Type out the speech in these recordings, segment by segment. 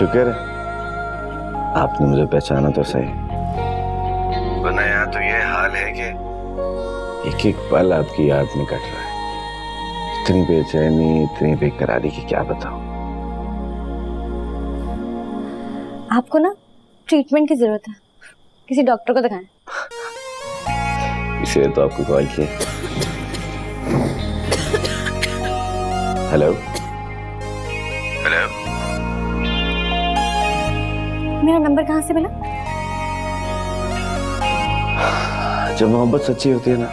शुक्र है आपने मुझे पहचाना तो सही, वरना यहाँ तो ये हाल है कि एक एक पल आपकी याद में कट रहा है। इतनी बेचैनी, इतनी बेकरारी की क्या बताऊं। आपको ना ट्रीटमेंट की जरूरत है, किसी डॉक्टर को दिखाएं। इसलिए तो आपको कॉल किया। हेलो हेलो, मेरा नंबर कहाँ से मिला? जब मोहब्बत सच्ची होती है ना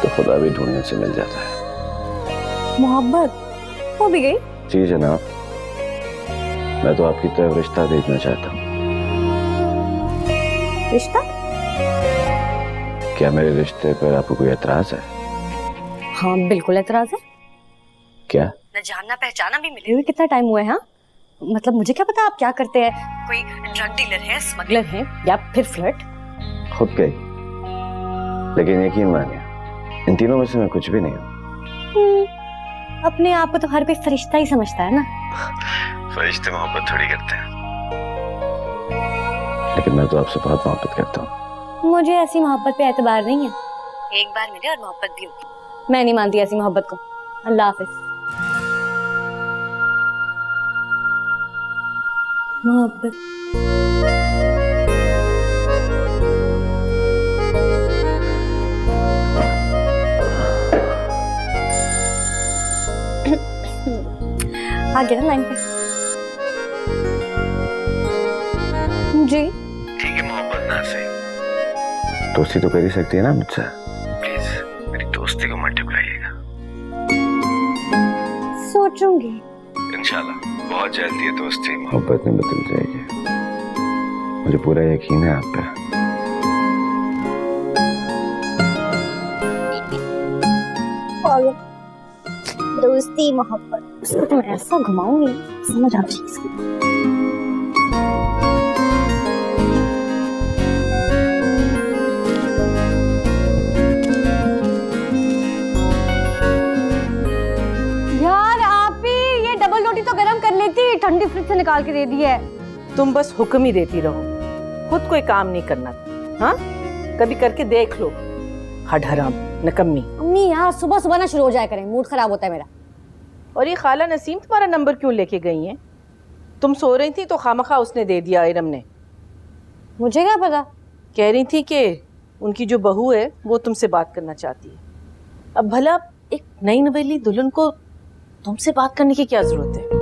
तो खुदा भी ढूंढने से मिल जाता है। मोहब्बत हो भी गई? जी जनाब, मैं तो आपकी तरफ रिश्ता भेजना चाहता हूँ। रिश्ता? क्या मेरे रिश्ते पर आपको कोई एतराज है? हाँ बिल्कुल एतराज है। क्या? न जानना पहचाना भी मिले हुए कितना टाइम हुआ है? हाँ मतलब मुझे क्या पता आप क्या करते हैं, कोई ड्रग डीलर है, स्मगलर है या फिर फ्लर्ट? खुद गई, लेकिन यकीन मानिए इन तीनों में से मैं कुछ भी नहीं हूँ। अपने आप को तो हर कोई फरिश्ता ही समझता है ना। फरिश्ते मोहब्बत थोड़ी करते हैं, लेकिन मैं तो आपसे बहुत मोहब्बत करता हूँ। मुझे ऐसी मोहब्बत पे एतबार नहीं है। एक बार मिले और मोहब्बत भी होगी। मैं नहीं मानती ऐसी मोहब्बत को। अल्लाह हाफिज। मोहब्बत आ गया ना लाइन पे? जी ठीक है, मोहब्बत ना सही, दोस्ती तो कर ही सकती है ना मुझसे। प्लीज मेरी दोस्ती को मत ठुकराइएगा। सोचूंगी। इंशाल्लाह बहुत जल्दी ये दोस्ती मोहब्बत में बदल जाएगी, मुझे पूरा यकीन है आप पे। दोस्ती मोहब्बत उसको तो मैं ऐसा घुमाऊंगी समझ आ जाएगी। यार आप ही ये डबल रोटी तो गरम कर लेती, ठंडी फ्रिज से निकाल के दे दी है। तुम बस हुक्म ही देती रहो, खुद कोई काम नहीं करना। हाँ कभी करके देख लो। हड हराम नकम्मी। अम्मी यार सुबह सुबह ना शुरू हो जाया करें, मूड खराब होता है मेरा। और ये खाला नसीम तुम्हारा नंबर क्यों लेके गई हैं? तुम सो रही थी तो खामखा उसने दे दिया इरम ने। मुझे क्या पता? कह रही थी कि उनकी जो बहू है वो तुमसे बात करना चाहती है। अब भला एक नई नवेली दुल्हन को तुमसे बात करने की क्या जरूरत है?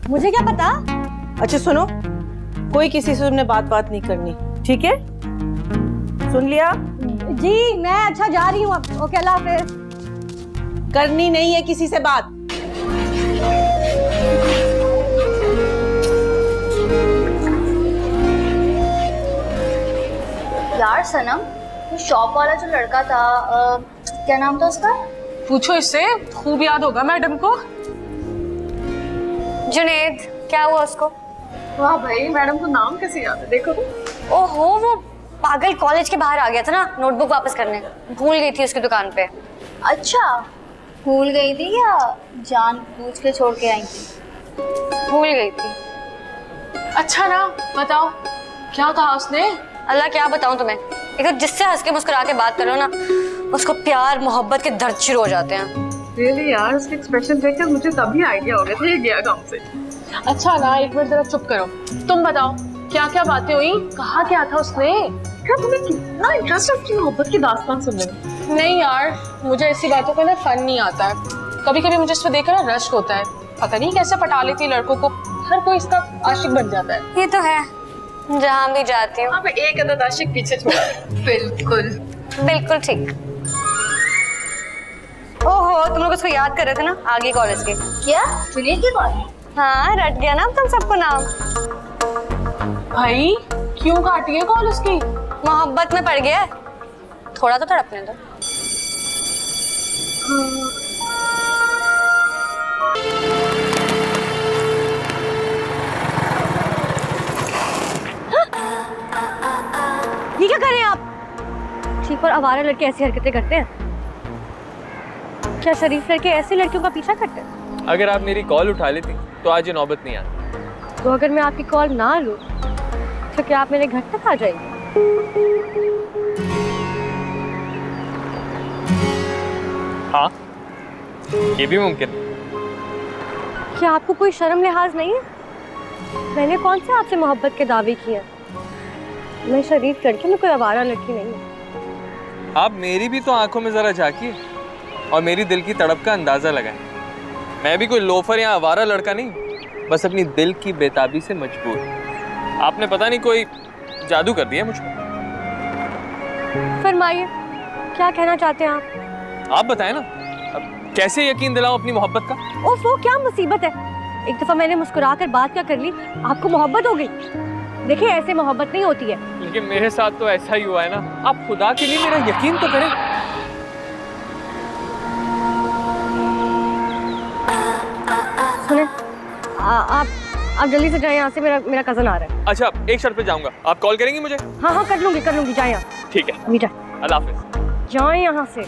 मुझे क्या पता? अच्छा सुनो, कोई किसी से तुमने बात नहीं करनी, ठीक है? सुन लिया? जी मैं अच्छा जा रही हूँ अब। ओके अल्लाह हाफिज। करनी नहीं है किसी से बात। यार सनम, वो शॉप वाला जो लड़का था, क्या नाम था उसका? पूछो इससे, खूब याद होगा मैडम को। जुनेद। क्या हुआ उसको? वाह भाई, मैडम को नाम कैसे याद है, देखो तो। ओहो वो पागल कॉलेज के बाहर आ गया था ना नोटबुक वापस करने, भूल गई थी उसकी दुकान पे। अच्छा, भूल गई थी या जानबूझ के छोड़ के आई थी? भूल गई थी। अच्छा ना, बताओ क्या कहा उसने? अल्लाह क्या बताऊं तुम्हें, एक तो जिससे हंस के मुस्कुरा के बात करो ना उसको प्यार मोहब्बत के दर्द शुरू हो जाते हैं। रियली यार, उसके एक्सप्रेशन देखकर मुझे तभी आइडिया हो गया था ये गया काम से। अच्छा ना, एक मिनट जरा चुप करो। तुम बताओ क्या क्या बातें हुई, कहा क्या था उसने? क्या तुम्हें कितना इंटरेस्ट है उसकी मोहब्बत की दास्तान सुनने में? नहीं यार, मुझे ऐसी बातों का ना फन नहीं आता है। कभी कभी मुझे इसको देखकर ना रश्क होता है, पता नहीं कैसे पटा लेती लड़कों को, हर कोई इसका आशिक बन जाता है। ये तो है, जहाँ भी जाती हूँ। अब एक अदद आशिक पीछे छोड़ा। बिल्कुल बिल्कुल ठीक। ओहो तुम लोग उसको याद कर रहे थे ना आगे कॉलेज के? क्या जुनेद की बात? हाँ रट गया ना तुम सबको नाम। भाई क्यों काटी है कॉल उसकी? मोहब्बत में पड़ गया है, थोड़ा तो तड़पने दो। ये क्या कर रहे हैं आप? ठीक और आवारा लड़के ऐसी हरकतें करते हैं? क्या शरीफ लड़के ऐसी लड़कियों का पीछा करते हैं? अगर आप मेरी कॉल उठा लेती तो आज ये नौबत नहीं आती। तो अगर मैं आपकी कॉल ना लूं तो क्या आप मेरे घर तक आ जाएंगे? हाँ, ये भी मुमकिन है। क्या आपको कोई शर्म लिहाज नहीं है? मैंने कौन से आपसे मोहब्बत के दावे किए हैं? मैं शरीफ लड़की, मैं कोई आवारा लड़की नहीं हूँ। आप मेरी भी तो आंखों में जरा झांकिए और मेरी दिल की तड़प का अंदाजा लगाएं। मैं भी कोई लोफर या आवारा लड़का नहीं, बस अपनी दिल की बेताबी से मजबूर। आपने पता नहीं कोई जादू कर दिया मुझको। फरमाइए, क्या कहना चाहते हैं आप? आप बताएं ना, अब कैसे यकीन दिलाऊं अपनी मोहब्बत का? वो क्या मुसीबत है? एक दफा मैंने मुस्कुरा कर बात क्या कर ली, आपको मोहब्बत हो गई? देखिए, ऐसे मोहब्बत नहीं होती है। लेकिन मेरे साथ तो ऐसा ही हुआ है ना। आप खुदा के लिए मेरा यकीन तो करें। सुने, आप जल्दी से जाएं यहाँ से, मेरा कजन आ रहा है। अच्छा, एक शर्त पे जाऊंगा, आप कॉल करेंगी मुझे? हाँ, कर लूंगी, जाएं यहाँ। ठीक है, अभी जाएं। अल्लाह हाफिज। जाएं यहाँ से।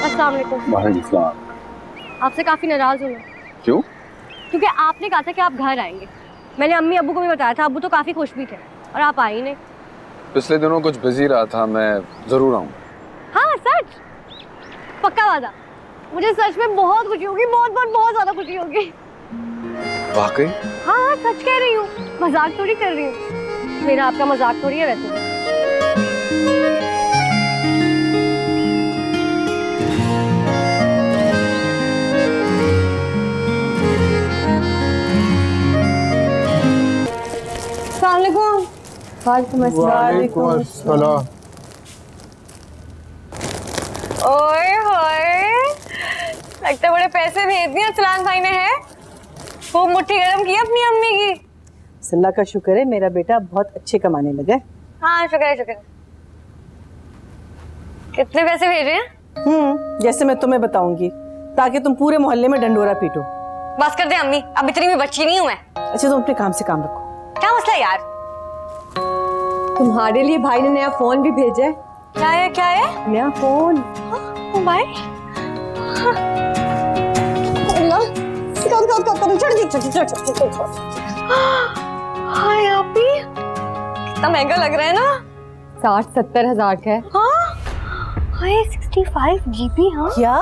अस्सलाम वालेकुम। वालेकुम सलाम। आपसे काफी नाराज हूँ मैं। क्यों? क्योंकि आपने कहा था कि आप घर आएंगे। मैंने अम्मी अब्बू को भी बताया था, अब्बू तो काफी खुश भी थे, और आप आए ही नहीं। पिछले दिनों कुछ बिजी रहा था, मैं जरूर आऊँ। हाँ, सच? पक्का वादा? मुझे सच में बहुत खुशी होगी, बहुत ज्यादा खुशी होगी। वाकई? हाँ, सच कह रही हूँ, मजाक थोड़ी कर रही हूँ। मेरा आपका मजाक थोड़ी है वैसे। वालेकुम अस्सलाम। ओए होए, लगता बड़े पैसे भेज दिए सलाम भाई ने। है वो मुट्ठी गरम की अपनी अम्मी की। अल्लाह का शुक्र है, मेरा बेटा बहुत अच्छे कमाने लगा। हाँ, शुक्र है। कितने पैसे भेजे हैं? जैसे मैं तुम्हें बताऊंगी, ताकि तुम पूरे मोहल्ले में डंडोरा पीटो। बस कर दे अम्मी, अब इतनी भी बच्ची नहीं हूँ मैं। अच्छा, तुम अपने काम से काम रखो। क्या मसला है यार? तुम्हारे लिए भाई ने नया फोन भी भेजा है। क्या है? नया फोन। मोबाइल? हाय आपी, कितना महंगा लग रहा है ना। 60-70 हजार का है। हाँ, हाय 65 GB। हाँ, क्या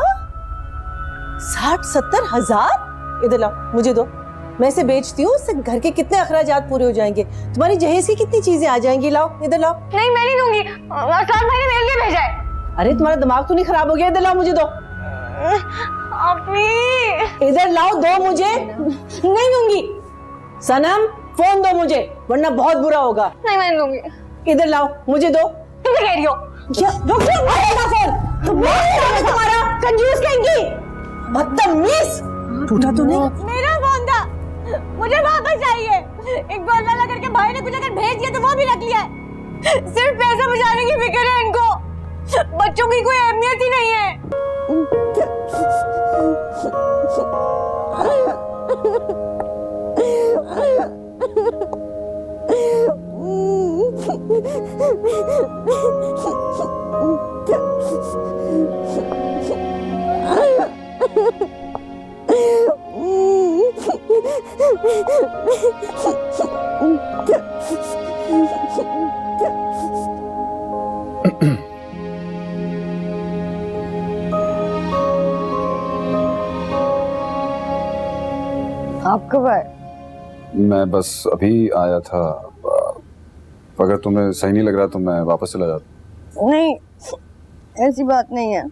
60-70 हजार? इधर लाओ, मुझे दो, मैं इसे बेचती हूँ। इससे घर के कितने अखराजात पूरे हो जाएंगे, तुम्हारी जहेज की कितनी चीजें आ जाएंगी। लाओ, इधर लाओ। नहीं मैं नहीं दूंगी, अरसान भाई ने मेरे लिए भेजा है। अरे तुम्हारा दिमाग तो नहीं खराब हो गया? इधर लाओ, मुझे दो। आपी, इधर लाओ, दो मुझे। नहीं दूंगी। सनम, फोन दो मुझे, वरना बहुत बुरा होगा। नहीं मैं नहीं दूंगी। इधर लाओ, मुझे दो। तुम क्या कह रही हो? तुम्हारा कंजूस कहेंगी, बदतमीज। टूटा तो नहीं? मेरा फोन था, मुझे वापस चाहिए। इकबाल वाला करके भाई ने कुछ अगर भेज दिया तो वो भी रख लिया है। सिर्फ पैसा बचाने की फिक्र है इनको, बच्चों की कोई अहमियत ही नहीं है। आप कब आए? मैं बस अभी आया था। अगर तुम्हें सही नहीं लग रहा तो मैं वापस चला जाता। नहीं, ऐसी बात नहीं है।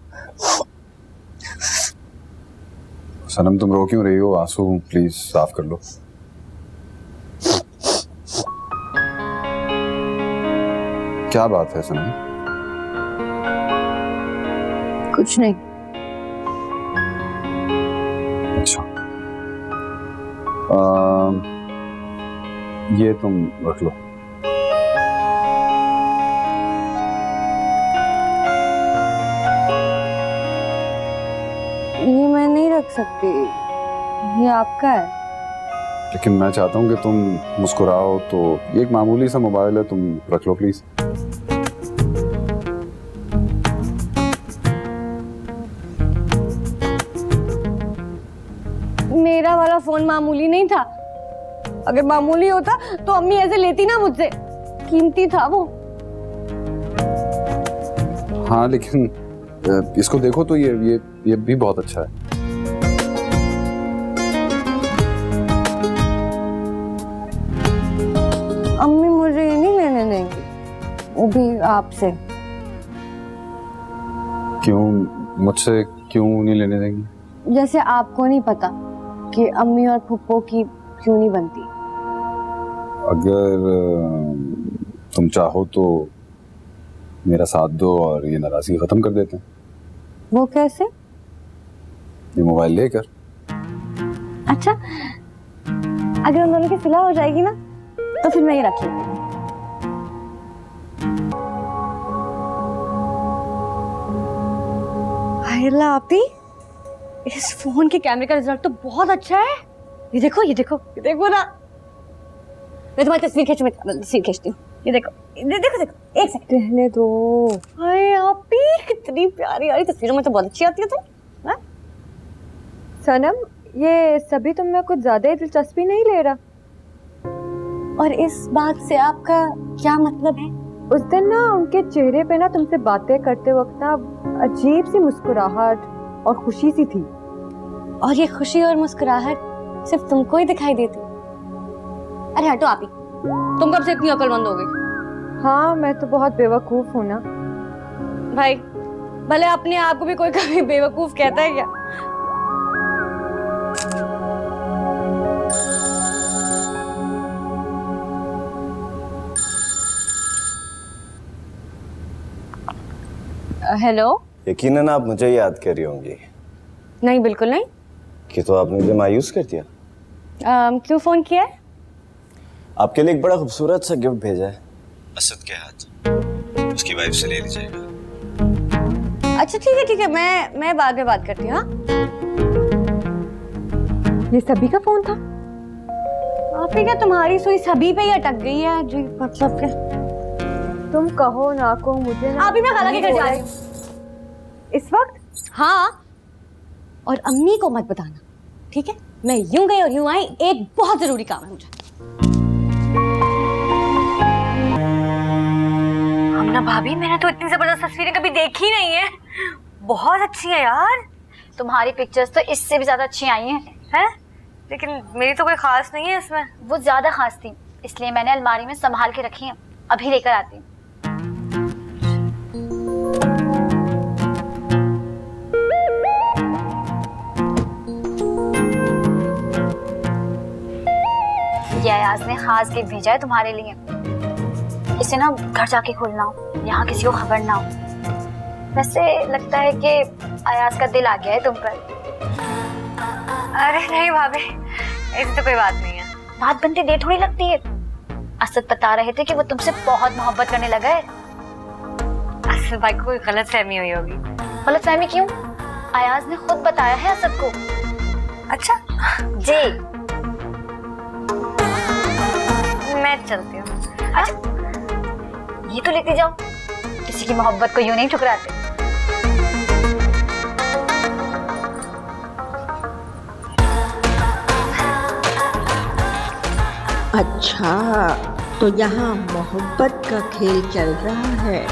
सनम, तुम रो क्यों रही हो? आंसू प्लीज साफ कर लो। क्या बात है सनम? कुछ नहीं। अच्छा, ये तुम रख लो। ये मैं नहीं रख सकती, ये आपका है। लेकिन मैं चाहता हूँ कि तुम मुस्कुराओ, तो ये एक मामूली सा मोबाइल है, तुम रख लो प्लीज। मेरा वाला फोन मामूली नहीं था। अगर मामूली होता तो अम्मी ऐसे लेती ना मुझसे, कीमती था वो। हाँ लेकिन इसको देखो तो ये भी बहुत अच्छा है। अम्मी मुझे ये नहीं लेने देंगी, वो भी आपसे। क्यों? मुझसे क्यों नहीं लेने देंगी? जैसे आपको नहीं पता कि अम्मी और फुप्पो की क्यों नहीं बनती। अगर तुम चाहो तो मेरा साथ दो और ये नाराजगी खत्म कर देते हैं। वो कैसे? ये मोबाइल लेकर। अच्छा, अगर उन दोनों की सुलह हो जाएगी ना तो फिर मैं ये रख लूंगी। हाय अल्लाह आपी, इस फोन के कैमरे का रिजल्ट तो बहुत अच्छा है। ये देखो ये देखो ये देखो ना, मैं तुम्हारी तस्वीर खींचती हूँ। ये देखो देखो देखो, एक सेकंड रहने दो। हाय आपी, कितनी प्यारी यारी तस्वीरों में तो बहुत अच्छी आती है तुम। हाँ? सनम, ये सभी तुम में कुछ ज्यादा ही दिलचस्पी नहीं ले रहा। और इस बात से आपका क्या मतलब है? उस दिन ना उनके चेहरे पे ना तुमसे बातें करते वक्त ना अजीब सी मुस्कुराहट और खुशी सी थी। और ये खुशी और मुस्कुराहट सिर्फ तुमको ही दिखाई देती? अरे हटो आप ही, तुम कब से इतनी अक्लमंद हो गई? हाँ, मैं तो बहुत बेवकूफ हूँ ना भाई। भले अपने आप को भी कोई कभी बेवकूफ कहता है क्या? हेलो। यकीनन आप मुझे याद कर रही होंगी। नहीं, बिल्कुल नहीं। कि तो आपने मुझे मायूस कर दिया। क्यों फोन किया है? आपके लिए एक बड़ा खूबसूरत सा गिफ्ट भेजा है असद के हाथ, उसकी वाइफ से ले लीजिएगा। अच्छा ठीक है, मैं बाद में बात करती हूँ। हाँ, ये सभी का फोन था? आप ही क्या तुम्हारी सुई सभी पे ही अटक गई है? जी मतलब क्या? तुम कहो ना कहो मुझे ना। अभी मैं खाला के घर जा रही हूँ इस वक्त। हाँ, और अम्मी को मत बताना, ठीक है? मैं यूं गई और यूं आई, एक बहुत जरूरी काम है मुझे। हमना भाभी, मैंने तो इतनी जबरदस्त तस्वीरें कभी देखी नहीं है। बहुत अच्छी है यार। तुम्हारी पिक्चर्स तो इससे भी ज्यादा अच्छी आई हैं। हैं? लेकिन मेरी तो कोई खास नहीं है इसमें। वो ज्यादा खास थी, इसलिए मैंने अलमारी में संभाल के रखी हैं। अभी लेकर आती हूँ। ये अयाज ने खास गिफ्ट भेजा है तुम्हारे लिए। इसे ना घर जाके खोलना हो, यहाँ किसी को खबर ना हो। वैसे लगता है कि अयाज का दिल आ गया है तुम पर। अरे नहीं भाभी, ऐसी तो कोई बात नहीं है। बात बनती देर थोड़ी लगती है। असद बता रहे थे कि वो तुमसे बहुत मोहब्बत करने लगा है। असद भाई को कोई गलतफहमी हुई होगी। गलतफहमी क्यों? अयाज ने खुद बताया है असद को। अच्छा जी, मैं चलती हूँ। ये तो लेते जाओ, किसी की मोहब्बत को यूं नहीं ठुकराते। अच्छा, तो यहाँ मोहब्बत का खेल चल रहा है।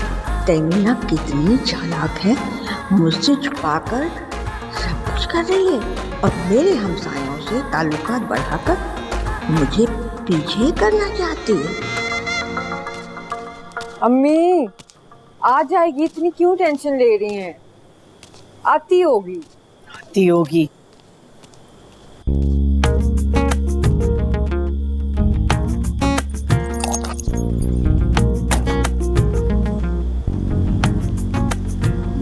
तैमीना कितनी चालाक है, मुझसे छुपाकर सब कुछ कर रही है और मेरे हमसायों से ताल्लुकात बढ़ाकर मुझे पीछे करना चाहती है। अम्मी आ जाएगी, इतनी क्यों टेंशन ले रही हैं? आती होगी। आती होगी।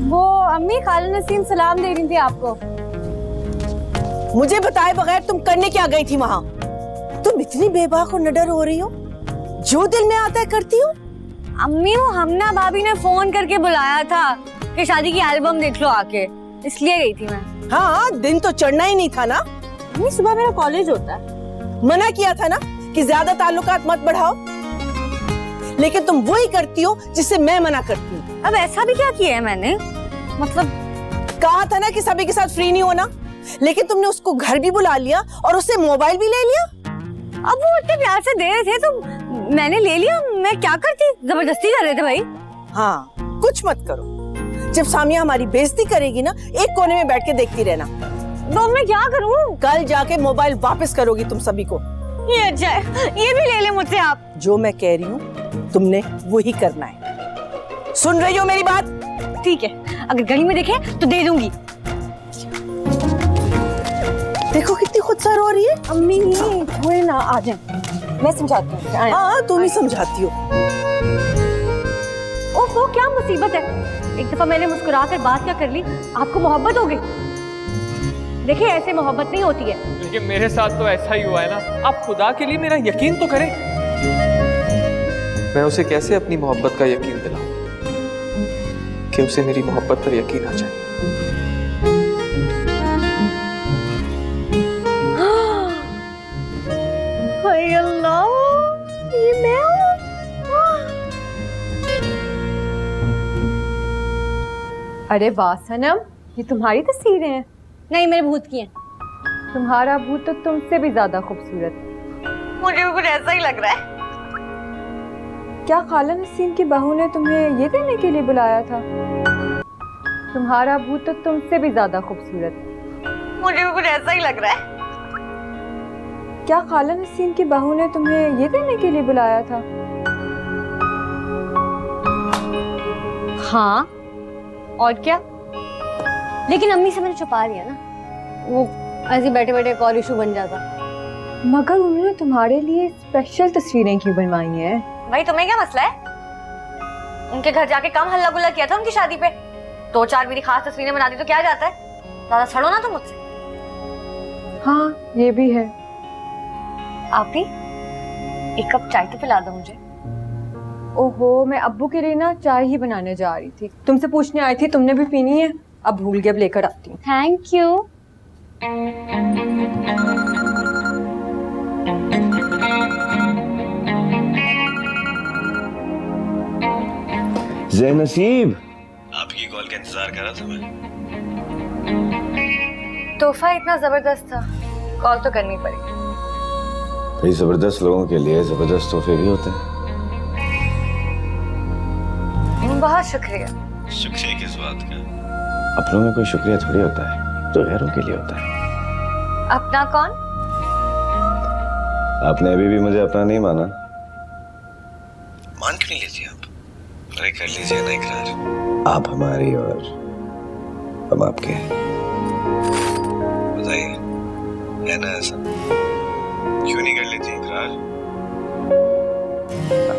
वो अम्मी खाला नसीम सलाम दे रही थी आपको। मुझे बताए बगैर तुम करने क्या गई थी वहां? तुम इतनी बेबाक और निडर हो रही हो, जो दिल में आता है करती हो। अम्मी, वो हमना भाभी ने फोन करके बुलाया था कि शादी की एल्बम देख लो आके। इसलिए गई थी मैं। हाँ, दिन तो चढ़ना ही नहीं था ना। मम्मी सुबह मेरा कॉलेज होता है। मना किया था ना कि ज्यादा ताल्लुकात मत बढ़ाओ, लेकिन तुम वही करती हो जिससे मैं मना करती हूँ। अब ऐसा भी क्या किया है मैंने? मतलब कहा था ना कि सभी के साथ फ्री नहीं होना, लेकिन तुमने उसको घर भी बुला लिया और उससे मोबाइल भी ले लिया। अब वो इतने प्यार से दे रहे थे तो मैंने ले लिया। मैं क्या करती, जबरदस्ती कर रहे थे भाई। हाँ, कुछ मत करो। जब सामिया हमारी बेइज्जती करेगी ना, एक कोने में बैठ के देखती रहना। तो मैं क्या करूँ? कल जाके मोबाइल वापस करोगी तुम सभी को। ये अच्छा है, ये भी ले ले मुझसे आप। जो मैं कह रही हूँ तुमने वही करना है। सुन रही हो मेरी बात? ठीक है, अगर गली में देखे तो दे दूंगी। देखो कितनी खुदसर हो रही है। अम्मी थोड़े ना आ जाए, मैं समझाती हूँ। हाँ, तुम ही समझाती हो। ओहो, क्या मुसीबत है। एक दफा मैंने मुस्कुरा कर बात क्या कर ली, आपको मोहब्बत हो गई। देखिए ऐसे मोहब्बत नहीं होती है। लेकिन मेरे साथ तो ऐसा ही हुआ है ना। आप खुदा के लिए मेरा यकीन तो करें। मैं उसे कैसे अपनी मोहब्बत का यकीन दिलाऊं कि उसे मेरी मोहब्बत पर यकीन आ जाए। हाय अल्लाह, ये मैं हूँ। अरे वाह सनम, ये तुम्हारी तस्वीरें हैं? नहीं, मेरे भूत की हैं। तुम्हारा भूत तो तुमसे भी ज्यादा खूबसूरत है। मुझे भी कुछ ऐसा ही लग रहा है। क्या खाला नसीम की बहू ने तुम्हें ये देने के लिए बुलाया था? तुम्हारा भूत तो तुमसे भी ज्यादा खूबसूरत है। मुझे भी कुछ ऐसा ही लग रहा है। क्या खाला नसीम की बहू ने तुम्हें ये देने के लिए बुलाया था? हाँ, और क्या? लेकिन अम्मी से मैंने छुपा लिया ना, वो ऐसे बैठे बैठे एक और इशू बन जाता। मगर उन्होंने तुम्हारे लिए स्पेशल तस्वीरें क्यों बनवाई हैं? भाई तुम्हें क्या मसला है? उनके घर जाके कम हल्ला गुल्ला किया था उनकी शादी पे। 2-4 मेरी खास तस्वीरें बना दी तो क्या जाता है? ज्यादा सड़ो ना तुम मुझसे। हाँ, ये भी है। आप भी एक कप चाय तो पिला दो मुझे। ओहो, मैं अब्बू के लिए ना चाय ही बनाने जा रही थी। तुमसे पूछने आई थी, तुमने भी पीनी है? अब भूल गया, अब लेकर आती हूँ। Thank you. ज़ैनसीब, आपकी कॉल का इंतजार कर रहा था मैं। तोहफा इतना जबरदस्त था, कॉल तो करनी पड़ी। भाई जबरदस्त लोगों के लिए जबरदस्त तोहफे भी होते हैं। बहुत शुक्रिया। शुक्रिया किस बात का? अपनों में कोई शुक्रिया थोड़ी होता है, तो गैरों के लिए होता है। अपना कौन? आपने अभी भी मुझे अपना नहीं माना। मान क्यों नहीं लेती आप? अरे कर लीजिए ना इकरार। आप हमारी और हम आपके। बताइए, है ना ऐसा? क्यों नहीं कर लेती इकरार?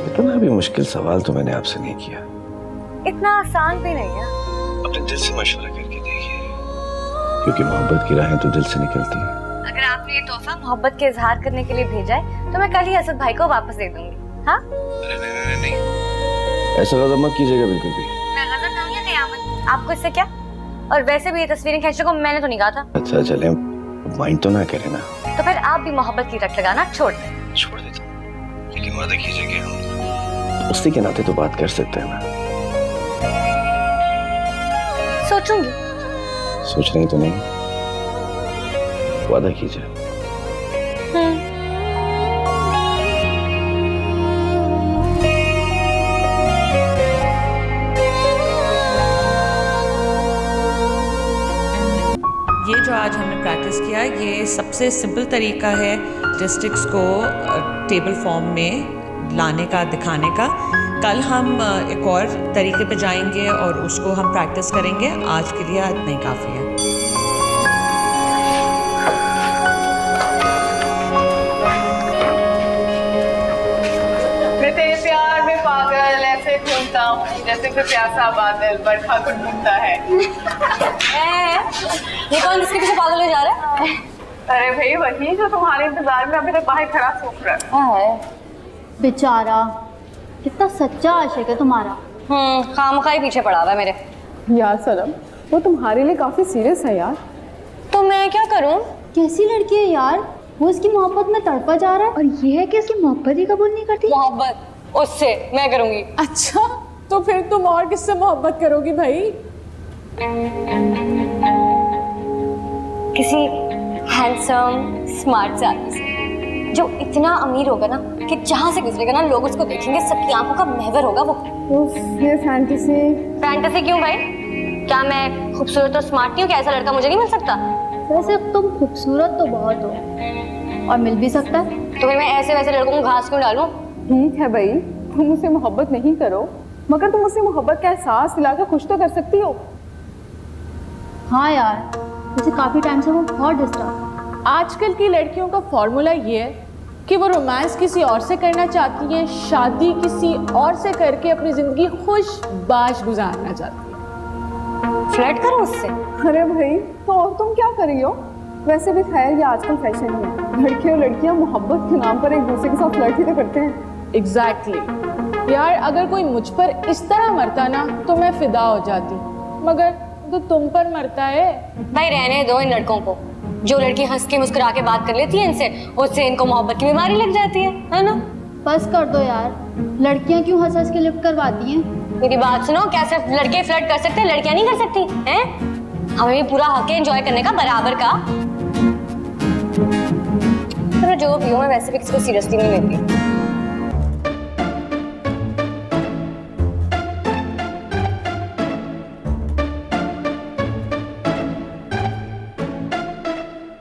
इतना भी मुश्किल सवाल तो मैंने आपसे नहीं किया। इतना आसान भी नहीं है। अपने दिल से मशवरा करके देखिए, क्योंकि मोहब्बत की राहें तो दिल से निकलती हैं। अगर आपने ये तोहफा मोहब्बत के इजहार करने के लिए भेजा है तो मैं कल ही असद भाई को वापस दे दूंगी। हाँ? अरे नहीं, ऐसा गजब मत कीजिएगा बिल्कुल भी। मैं गजब नहीं है क़यामत। आपको इससे क्या? और वैसे भी ये तस्वीरें खींचने को मैंने तो नहीं कहा था। अच्छा चले, माइंड तो ना करें ना। तो फिर आप भी मोहब्बत की रट लगाना छोड़ दें। छोड़ देता हूँ, लेकिन वादा कीजिए कि हम दोस्ती के नाते तो बात कर सकते हैं ना। सोचूंगी। सोच रही तो नहीं, वादा कीजिए। ये जो आज हमने प्रैक्टिस किया, ये सबसे सिंपल तरीका है स्टैटिस्टिक्स को टेबल फॉर्म में लाने का, दिखाने का। कल हम एक और तरीके पे जाएंगे और उसको हम प्रैक्टिस करेंगे। आज के लिए इतना ही काफ़ी है। मैं तेरे प्यार में पागल ऐसे घूमता हूँ जैसे कोई प्यासा बादल बरखा को ढूंढता है। ये कौन जिसके पीछे पागल हो जा रहा है? अरे भाई वही जो तुम्हारे इंतजार में अभी तक बाहर खड़ा सूख रहा है। बेचारा कितना सच्चा आशिक है तुम्हारा। खामखाई पीछे पड़ा हुआ है मेरे। यार सनम, वो तुम्हारे लिए काफी सीरियस है यार। तो मैं क्या करूं? कैसी लड़की है यार, वो इसकी मोहब्बत में तड़पा जा रहा है और ये है कि उसकी मोहब्बत ही कबूल नहीं करती। मोहब्बत उससे मैं करूंगी। अच्छा, तो फिर तुम और किससे मोहब्बत करोगी भाई? किसी हैंडसम स्मार्ट से आदमी से जो इतना अमीर होगा ना कि जहां से गुजरेगा ना लोग उसको देखेंगे, सबकी आंखों का महवर होगा वो। ये फैंटेसी। फैंटेसी क्यों भाई? क्या मैं खूबसूरत और स्मार्ट नहीं हूँ? क्या ऐसा लड़का मुझे नहीं मिल सकता? वैसे अब तुम खूबसूरत तो बहुत हो और मिल भी सकता है। तो फिर मैं ऐसे वैसे लड़कों को घास क्यों डालूं? ठीक है भाई, तुम उसे मोहब्बत नहीं करो, मगर तुम उसे मोहब्बत का एहसास दिलाकर खुश तो कर सकती हो। हाँ यार, वैसे काफी टाइम से वो बहुत डिस्टर्ब। आजकल की लड़कियों का फॉर्मूला ये है कि वो रोमांस किसी और से करना चाहती है, शादी किसी और से करके अपनी जिंदगी खुश बाश गुजारना चाहती है। फ्लर्ट करो उससे। अरे भाई, तो और तुम क्या कर रही हो? वैसे भी खैर ये आजकल फैशन है, लड़के और लड़कियां मोहब्बत के नाम पर एक दूसरे के साथ फ्लर्ट ही तो करते हैं। एग्जैक्टली यार, अगर कोई मुझ पर इस तरह मरता ना तो मैं फिदा हो जाती, मगर तो तुम पर मरता है। भाई रहने दो इन लड़कों को। जो लड़की हंस के मुस्कुरा के बात कर लेती है इनसे, उससे इनको मोहब्बत की बीमारी लग जाती है ना? बस कर दो यार, लड़कियां क्यों हंस हंस के लिफ्ट करवाती हैं? मेरी बात सुनो, क्या सिर्फ लड़के फ्लर्ट कर सकते हैं, लड़कियां नहीं कर सकती हैं? हमें भी पूरा हक है एंजॉय करने का, बराबर का। तो जो भी हो, मैं वैसे भी किसी को सीरियसली नहीं लेती।